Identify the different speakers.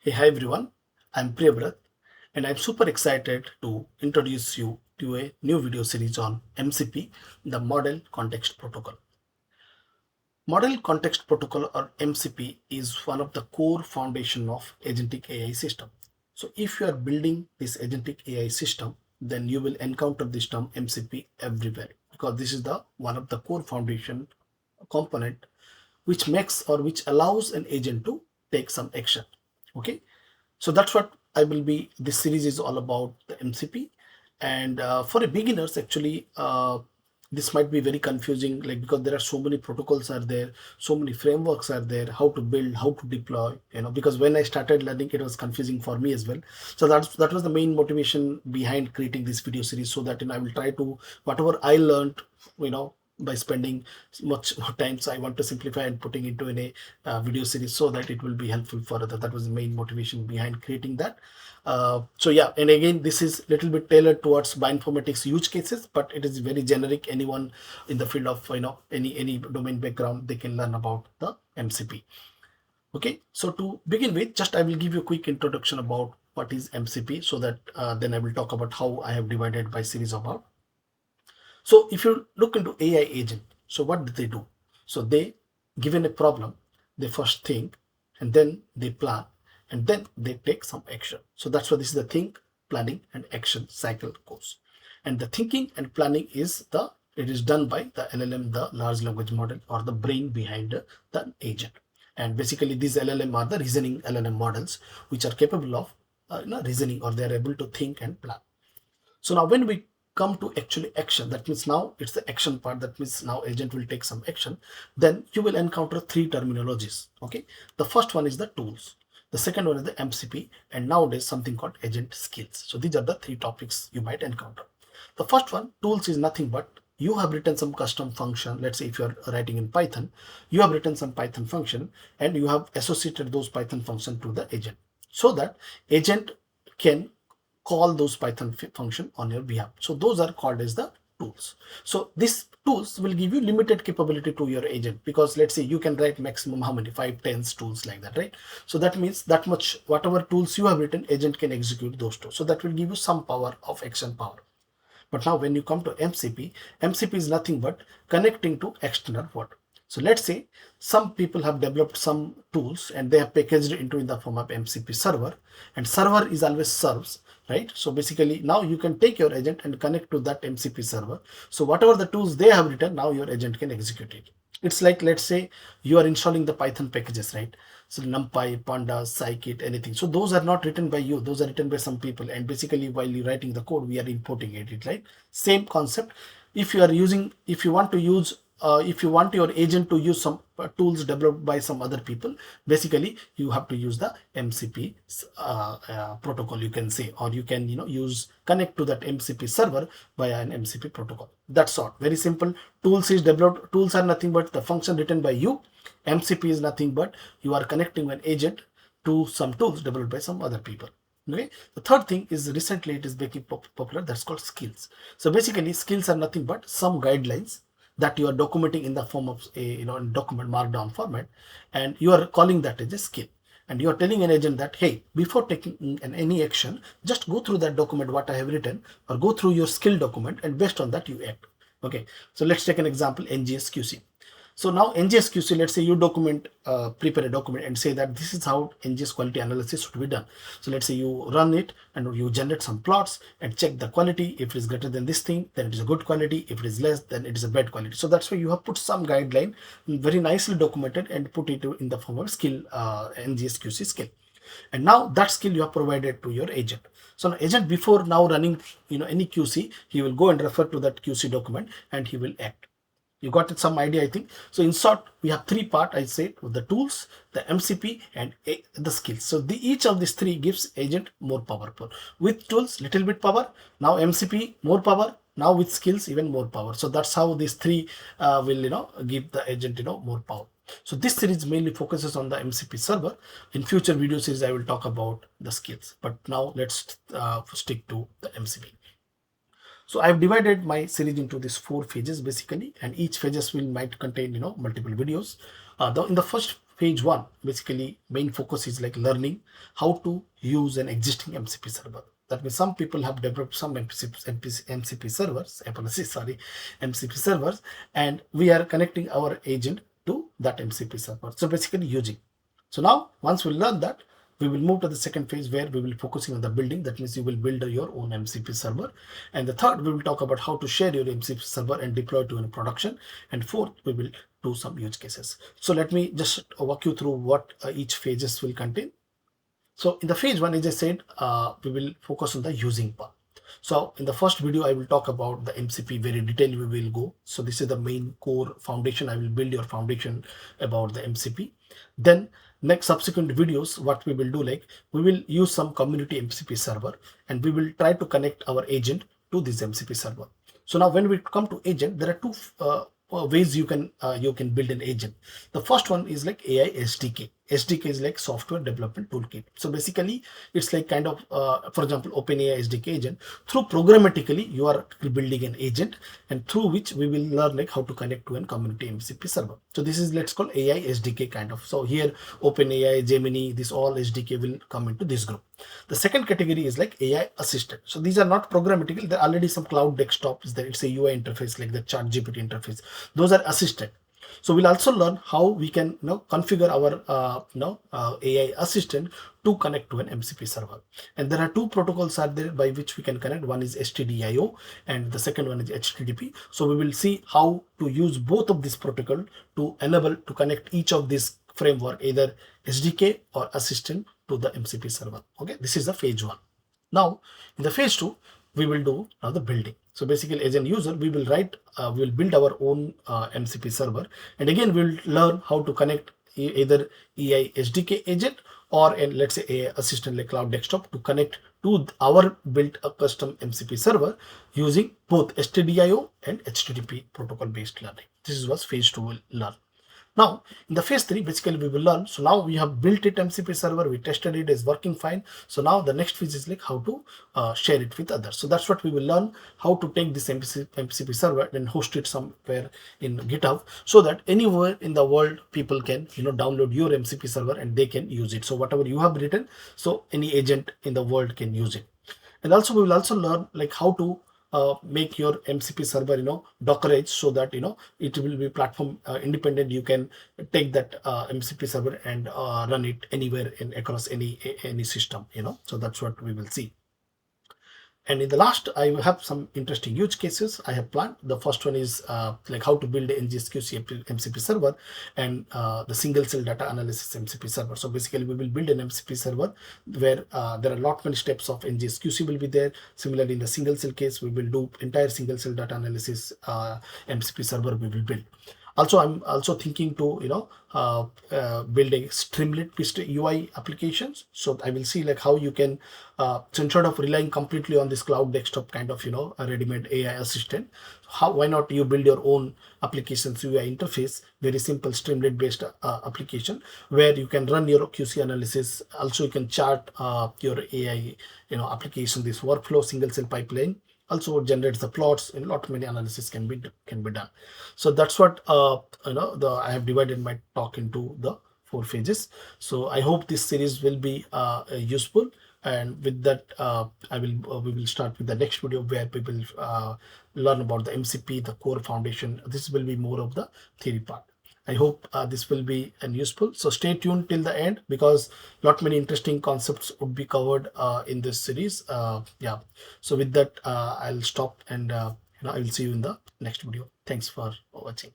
Speaker 1: Hey, hi everyone. I'm Priyabrat and I'm super excited to introduce you to a new video series on MCP, the Model Context Protocol. Model Context Protocol or MCP is one of the core foundation of Agentic AI system. So if you are building this Agentic AI system, then you will encounter this term MCP everywhere because this is the one of the core foundation component which makes or which allows an agent to take some action. Okay, so that's what I will be. This series is all about the MCP, and for a beginners, actually, this might be very confusing, like because there are so many protocols are there, so many frameworks are there, how to build, how to deploy. Because when I started learning, it was confusing for me as well. So that was the main motivation behind creating this video series, so that I will try to whatever I learned, by spending much more time. So I want to simplify and putting into in a video series so that it will be helpful for others. That was the main motivation behind creating that. So yeah, and again, this is little bit tailored towards bioinformatics use cases, but it is very generic. Anyone in the field of any domain background, they can learn about the MCP. Okay, so to begin with, just I will give you a quick introduction about what is MCP, so that then I will talk about how I have divided by series about. So if you look into AI agent, so what do they do? So they, given a problem, they first think, and then they plan, and then they take some action. So that's why this is the think, planning, and action cycle goes. And the thinking and planning is it is done by the LLM, the large language model, or the brain behind the agent. And basically, these LLM are the reasoning LLM models, which are capable of reasoning, or they are able to think and plan. So now when we come to actually action, that means now it's the action part, that means now agent will take some action, then you will encounter three terminologies. Okay, the first one is the tools, the second one is the MCP, and nowadays something called agent skills. So these are the three topics you might encounter. The first one, tools, is nothing but you have written some custom function. Let's say if you are writing in Python, you have written some Python function and you have associated those Python function to the agent, so that agent can call those Python function on your behalf. So those are called as the tools. So these tools will give you limited capability to your agent, because let's say you can write maximum how many, 5, 10 tools like that, right? So that means that much, whatever tools you have written, agent can execute those tools. So that will give you some power of action power. But now when you come to MCP, MCP is nothing but connecting to external world. So let's say some people have developed some tools and they have packaged it into in the form of MCP server, and server is always serves, right? So basically now you can take your agent and connect to that MCP server. So whatever the tools they have written, now your agent can execute it. It's like, let's say you are installing the Python packages, right? So NumPy, Pandas, Scikit, anything. So those are not written by you. Those are written by some people. And basically while you're writing the code, we are importing it, right? Same concept. If you are using, if you want to use, if you want your agent to use some tools developed by some other people, basically you have to use the MCP protocol, you can say, or you can use connect to that MCP server via an MCP protocol. That's all. Very simple. Tools is developed. Tools are nothing but the function written by you. MCP is nothing but you are connecting an agent to some tools developed by some other people. Okay. The third thing is recently it is making popular. That's called skills. So basically, skills are nothing but some guidelines that you are documenting in the form of a document markdown format, and you are calling that as a skill. And you are telling an agent that, hey, before taking any action, just go through that document what I have written, or go through your skill document, and based on that you act. Okay. So let's take an example, NGS QC. So now NGS QC, let's say you prepare a document and say that this is how NGS quality analysis should be done. So let's say you run it and you generate some plots and check the quality. If it is greater than this thing, then it is a good quality. If it is less, then it is a bad quality. So that's why you have put some guideline, very nicely documented, and put it in the form of skill, NGS QC skill. And now that skill you have provided to your agent. So now agent, before now running any QC, he will go and refer to that QC document and he will act. You got some idea, I think. So in short, we have three part, I said, the tools, the MCP, and the skills. So each of these three gives agent more powerful. With tools, little bit power. Now MCP, more power. Now with skills, even more power. So that's how these three will give the agent more power. So this series mainly focuses on the MCP server. In future video series, I will talk about the skills. But now let's stick to the MCP. So I've divided my series into these 4 phases basically, and each phases will might contain multiple videos. In the first phase one, basically main focus is like learning how to use an existing MCP server. That means some people have developed some MCP servers, apologies, sorry, MCP servers, and we are connecting our agent to that MCP server. So basically using. So now once we learn that, we will move to the second phase where we will focusing on the building. That means you will build your own MCP server. And the third, we will talk about how to share your MCP server and deploy to in production. And fourth, we will do some use cases. So let me just walk you through what each phases will contain. So in the phase one, as I said, we will focus on the using part. So in the first video, I will talk about the MCP very detailed. We will go. So this is the main core foundation. I will build your foundation about the MCP. Then next subsequent videos, what we will do, like we will use some community MCP server and we will try to connect our agent to this MCP server. So now when we come to agent, there are two ways you can build an agent. The first one is like AI SDK. SDK is like software development toolkit. So basically it's like kind of, for example, OpenAI SDK agent. Through programmatically, you are building an agent and through which we will learn like how to connect to a community MCP server. So this is, let's call AI SDK kind of. So here OpenAI, Gemini, this all SDK will come into this group. The second category is like AI assistant. So these are not programmatically. There are already some Cloud Desktop is there. It's a UI interface like the ChatGPT interface. Those are assistant. So we'll also learn how we can configure our AI assistant to connect to an MCP server. And there are two protocols are there by which we can connect. One is STDIO and the second one is HTTP. So we will see how to use both of these protocol to enable to connect each of these framework, either SDK or assistant to the MCP server. Okay, this is the phase one. Now in the phase two, we will do now the building. So basically as an user, we will we will build our own MCP server. And again, we'll learn how to connect either AI SDK agent or let's say AI assistant like Cloud Desktop to connect to our built a custom MCP server using both STDIO and HTTP protocol based learning. This is what phase two will learn. Now in the phase three, basically we will learn. So now we have built it MCP server, we tested it, is working fine. So now the next phase is like how to share it with others. So that's what we will learn, how to take this MCP server and host it somewhere in GitHub so that anywhere in the world people can download your MCP server and they can use it. So whatever you have written, so any agent in the world can use it. And also we will also learn like how to make your MCP server Dockerized so that it will be platform independent. You can take that MCP server and run it anywhere across any system. So that's what we will see. And in the last, I have some interesting use cases I have planned. The first one is like how to build an NGS MCP server and the single cell data analysis MCP server. So basically we will build an MCP server where there are lot many steps of NGS QC will be there. Similarly, in the single cell case, we will do entire single cell data analysis MCP server we will build. Also, I'm also thinking to build a streamlit based UI applications. So I will see like how you can so instead of relying completely on this Cloud Desktop kind of a ready-made AI assistant, why not you build your own applications UI interface, very simple streamlit based application where you can run your QC analysis. Also you can chart your AI application, this workflow single cell pipeline. Also generates the plots, and lot many analysis can be done. So that's what I have divided my talk into the 4 phases. So I hope this series will be useful, and with that we will start with the next video where we will learn about the MCP, the core foundation. This will be more of the theory part. I hope this will be useful. So stay tuned till the end because lot many interesting concepts would be covered in this series. Yeah. So with that, I'll stop and I will see you in the next video. Thanks for watching.